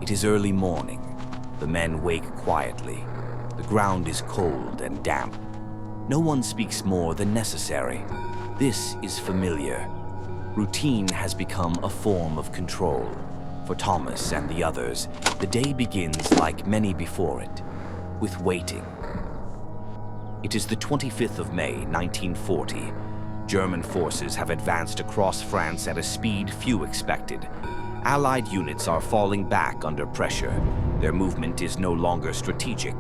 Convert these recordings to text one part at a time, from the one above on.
It is early morning. The men wake quietly. The ground is cold and damp. No one speaks more than necessary. This is familiar. Routine has become a form of control. For Thomas and the others, the day begins like many before it, with waiting. It is the 25th of May, 1940. German forces have advanced across France at a speed few expected. Allied units are falling back under pressure. Their movement is no longer strategic.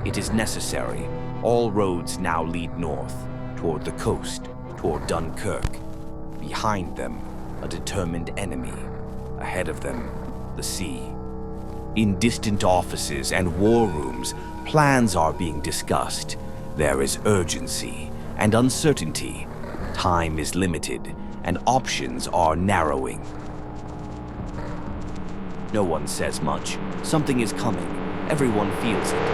It is necessary. All roads now lead north, toward the coast, toward Dunkirk. Behind them, a determined enemy. Ahead of them, the sea. In distant offices and war rooms, plans are being discussed. There is urgency and uncertainty. Time is limited, and options are narrowing. No one says much. Something is coming. Everyone feels it.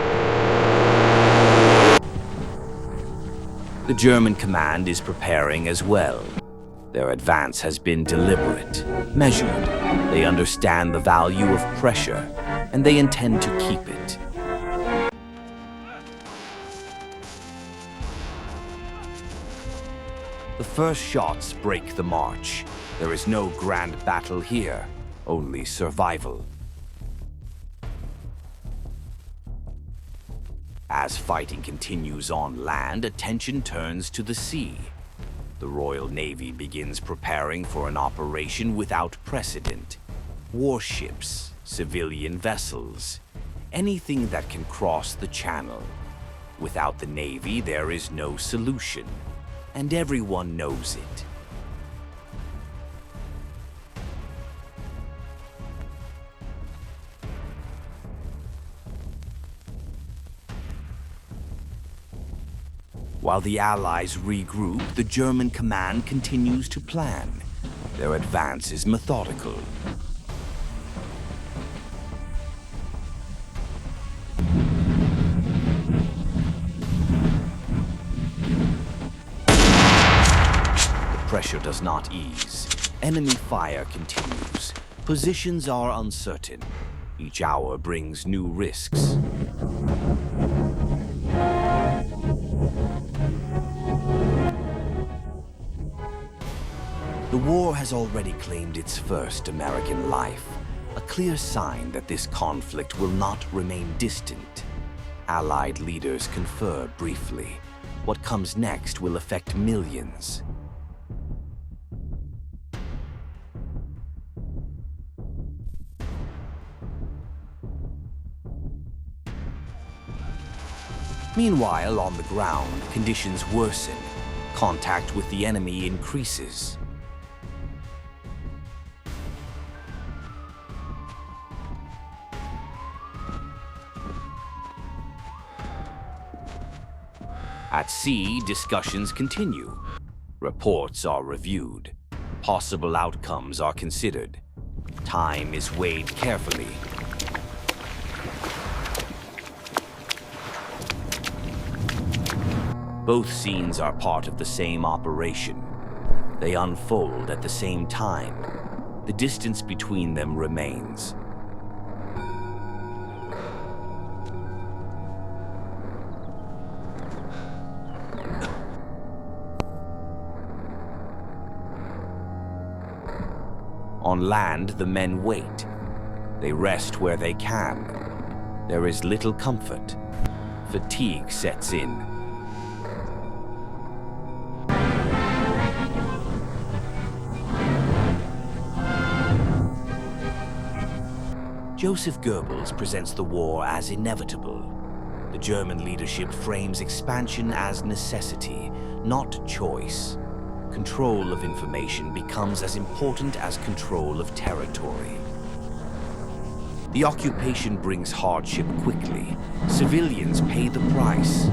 The German command is preparing as well. Their advance has been deliberate, measured. They understand the value of pressure, and they intend to keep it. The first shots break the march. There is no grand battle here, only survival. As fighting continues on land, attention turns to the sea. The Royal Navy begins preparing for an operation without precedent. Warships, civilian vessels, anything that can cross the channel. Without the Navy, there is no solution, and everyone knows it. While the Allies regroup, the German command continues to plan. Their advance is methodical. The pressure does not ease. Enemy fire continues. Positions are uncertain. Each hour brings new risks. The war has already claimed its first American life, a clear sign that this conflict will not remain distant. Allied leaders confer briefly. What comes next will affect millions. Meanwhile, on the ground, conditions worsen. Contact with the enemy increases. At sea, discussions continue. Reports are reviewed. Possible outcomes are considered. Time is weighed carefully. Both scenes are part of the same operation. They unfold at the same time. The distance between them remains. On land, the men wait. They rest where they can. There is little comfort. Fatigue sets in. Joseph Goebbels presents the war as inevitable. The German leadership frames expansion as necessity, not choice. Control of information becomes as important as control of territory. The occupation brings hardship quickly. Civilians pay the price.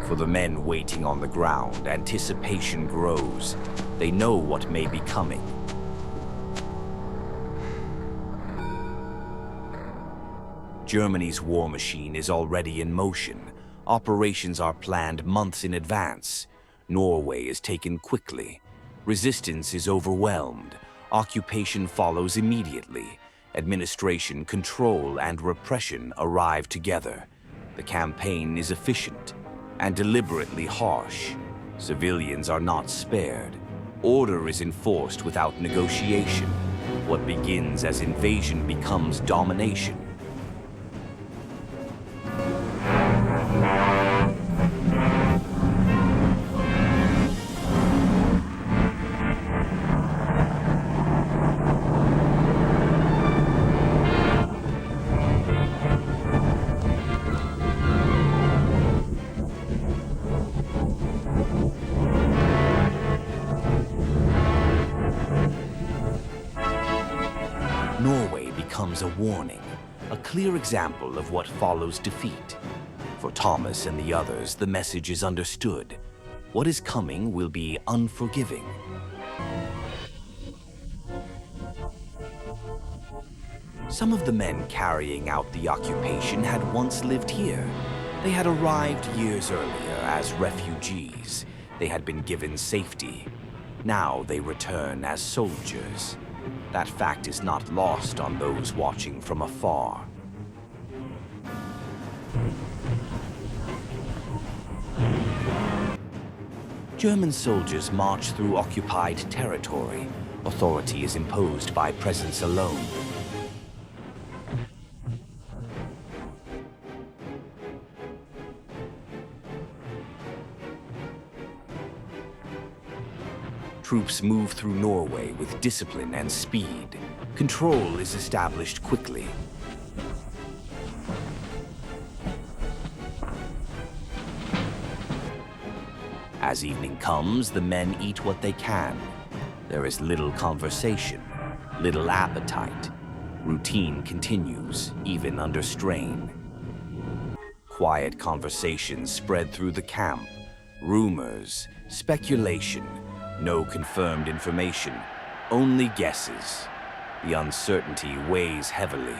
For the men waiting on the ground, anticipation grows. They know what may be coming. Germany's war machine is already in motion. Operations are planned months in advance. Norway is taken quickly. Resistance is overwhelmed. Occupation follows immediately. Administration, control, and repression arrive together. The campaign is efficient and deliberately harsh. Civilians are not spared. Order is enforced without negotiation. What begins as invasion becomes domination. Norway becomes a warning, a clear example of what follows defeat. For Thomas and the others, the message is understood. What is coming will be unforgiving. Some of the men carrying out the occupation had once lived here. They had arrived years earlier as refugees. They had been given safety. Now they return as soldiers. That fact is not lost on those watching from afar. German soldiers march through occupied territory. Authority is imposed by presence alone. Troops move through Norway with discipline and speed. Control is established quickly. As evening comes, the men eat what they can. There is little conversation, little appetite. Routine continues, even under strain. Quiet conversations spread through the camp. Rumors, speculation. No confirmed information, only guesses. The uncertainty weighs heavily.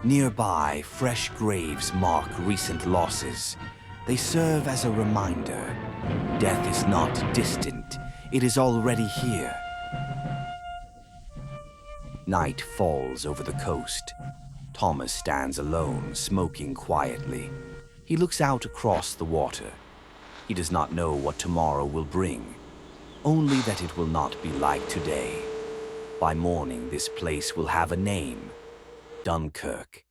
Nearby, fresh graves mark recent losses. They serve as a reminder. Death is not distant. It is already here. Night falls over the coast. Thomas stands alone, smoking quietly. He looks out across the water. He does not know what tomorrow will bring, only that it will not be like today. By morning, this place will have a name: Dunkirk.